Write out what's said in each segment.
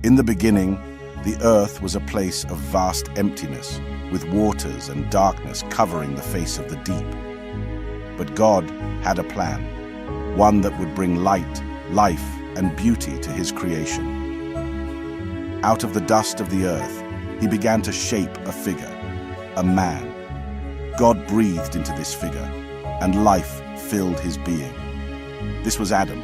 In the beginning, the earth was a place of vast emptiness, with waters and darkness covering the face of the deep. But God had a plan, one that would bring light, life, and beauty to his creation. Out of the dust of the earth, he began to shape a figure, a man. God breathed into this figure, and life filled his being. This was Adam,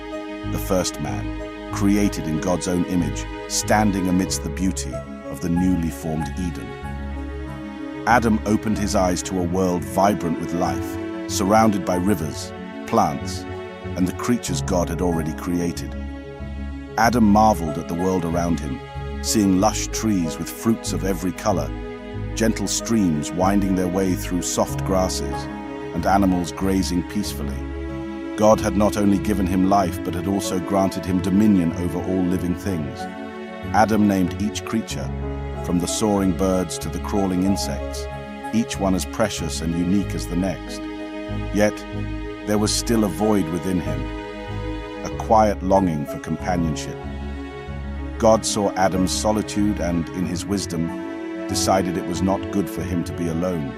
the first man, created in God's own image, standing amidst the beauty of the newly formed Eden. Adam opened his eyes to a world vibrant with life, surrounded by rivers, plants, and the creatures God had already created. Adam marveled at the world around him, seeing lush trees with fruits of every color, gentle streams winding their way through soft grasses, and animals grazing peacefully. God had not only given him life, but had also granted him dominion over all living things. Adam named each creature, from the soaring birds to the crawling insects, each one as precious and unique as the next. Yet, there was still a void within him, a quiet longing for companionship. God saw Adam's solitude and, in his wisdom, decided it was not good for him to be alone.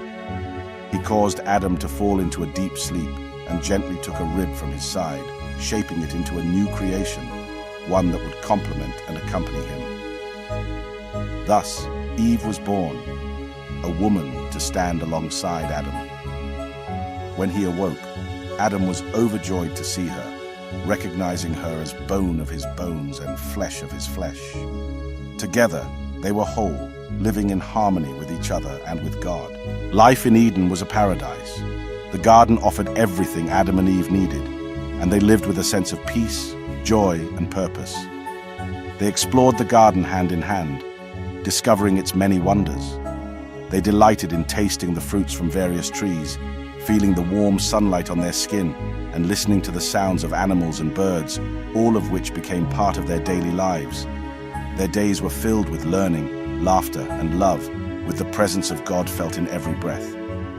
He caused Adam to fall into a deep sleep and gently took a rib from his side, shaping it into a new creation, one that would complement and accompany him. Thus, Eve was born, a woman to stand alongside Adam. When he awoke, Adam was overjoyed to see her, recognizing her as bone of his bones and flesh of his flesh. Together, they were whole, living in harmony with each other and with God. Life in Eden was a paradise. The garden offered everything Adam and Eve needed, and they lived with a sense of peace, joy, and purpose. They explored the garden hand in hand, discovering its many wonders. They delighted in tasting the fruits from various trees, feeling the warm sunlight on their skin, and listening to the sounds of animals and birds, all of which became part of their daily lives. Their days were filled with learning, laughter, and love, with the presence of God felt in every breath.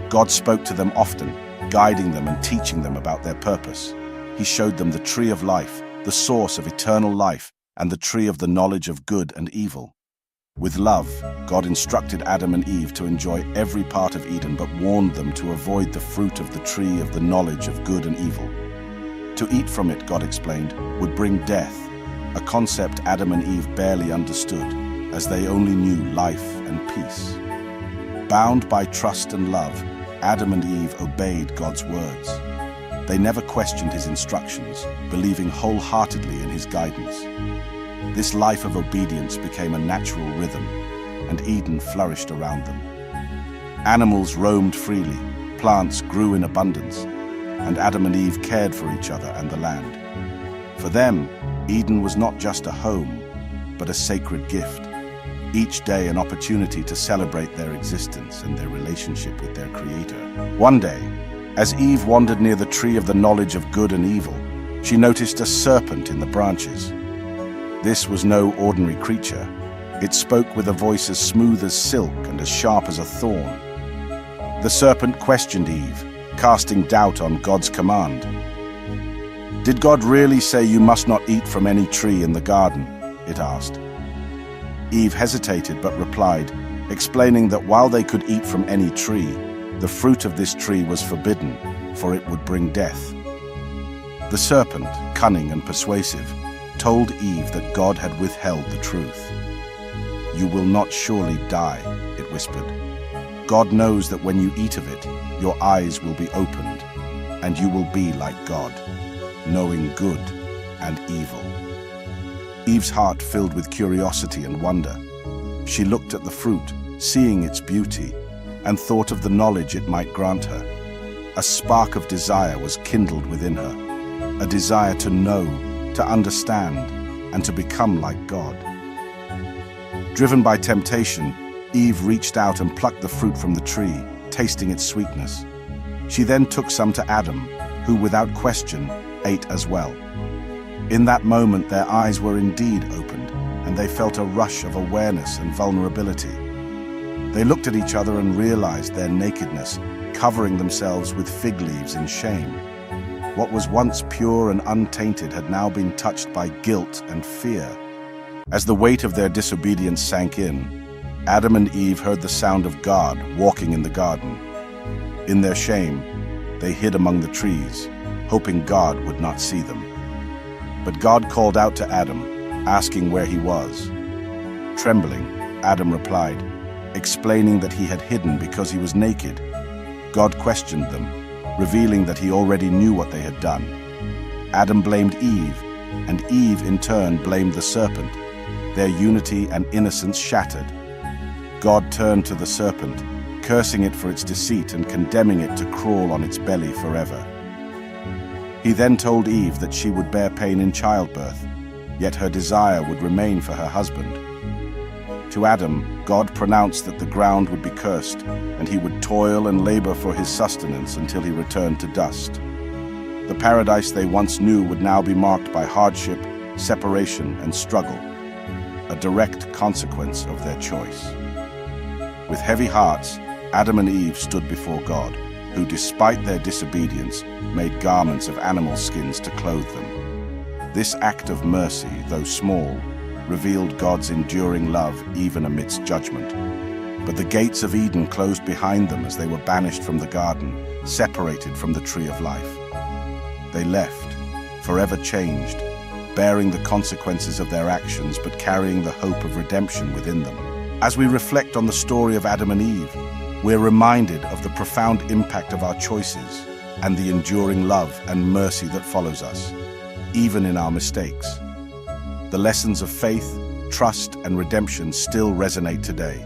God spoke to them often, guiding them and teaching them about their purpose. He showed them the tree of life, the source of eternal life, and the tree of the knowledge of good and evil. With love, God instructed Adam and Eve to enjoy every part of Eden, but warned them to avoid the fruit of the tree of the knowledge of good and evil. To eat from it, God explained, would bring death, a concept Adam and Eve barely understood, as they only knew life and peace. Bound by trust and love, Adam and Eve obeyed God's words. They never questioned his instructions, believing wholeheartedly in his guidance. This life of obedience became a natural rhythm, and Eden flourished around them. Animals roamed freely, plants grew in abundance, and Adam and Eve cared for each other and the land. For them, Eden was not just a home, but a sacred gift, each day an opportunity to celebrate their existence and their relationship with their Creator. One day, as Eve wandered near the tree of the knowledge of good and evil, she noticed a serpent in the branches. This was no ordinary creature. It spoke with a voice as smooth as silk and as sharp as a thorn. The serpent questioned Eve, casting doubt on God's command. "Did God really say you must not eat from any tree in the garden?" it asked. Eve hesitated but replied, explaining that while they could eat from any tree, the fruit of this tree was forbidden, for it would bring death. The serpent, cunning and persuasive, told Eve that God had withheld the truth. "You will not surely die," it whispered. "God knows that when you eat of it, your eyes will be opened, and you will be like God, knowing good and evil." Eve's heart filled with curiosity and wonder. She looked at the fruit, seeing its beauty, and thought of the knowledge it might grant her. A spark of desire was kindled within her, a desire to know, to understand, and to become like God. Driven by temptation, Eve reached out and plucked the fruit from the tree, tasting its sweetness. She then took some to Adam, who without question ate as well. In that moment, their eyes were indeed opened, and they felt a rush of awareness and vulnerability. They looked at each other and realized their nakedness, covering themselves with fig leaves in shame. What was once pure and untainted had now been touched by guilt and fear. As the weight of their disobedience sank in, Adam and Eve heard the sound of God walking in the garden. In their shame, they hid among the trees, hoping God would not see them. But God called out to Adam, asking where he was. Trembling, Adam replied, explaining that he had hidden because he was naked. God questioned them, revealing that he already knew what they had done. Adam blamed Eve, and Eve in turn blamed the serpent, their unity and innocence shattered. God turned to the serpent, cursing it for its deceit and condemning it to crawl on its belly forever. He then told Eve that she would bear pain in childbirth, yet her desire would remain for her husband. To Adam, God pronounced that the ground would be cursed, and he would toil and labor for his sustenance until he returned to dust. The paradise they once knew would now be marked by hardship, separation, and struggle, a direct consequence of their choice. With heavy hearts, Adam and Eve stood before God, who, despite their disobedience, made garments of animal skins to clothe them. This act of mercy, though small, revealed God's enduring love even amidst judgment. But the gates of Eden closed behind them as they were banished from the garden, separated from the tree of life. They left, forever changed, bearing the consequences of their actions but carrying the hope of redemption within them. As we reflect on the story of Adam and Eve, we're reminded of the profound impact of our choices and the enduring love and mercy that follows us, even in our mistakes. The lessons of faith, trust, and redemption still resonate today,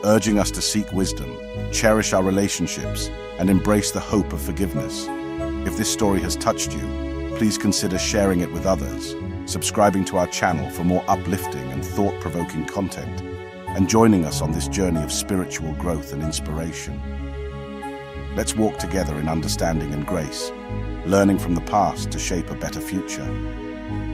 urging us to seek wisdom, cherish our relationships, and embrace the hope of forgiveness. If this story has touched you, please consider sharing it with others, subscribing to our channel for more uplifting and thought-provoking content, and joining us on this journey of spiritual growth and inspiration. Let's walk together in understanding and grace, learning from the past to shape a better future.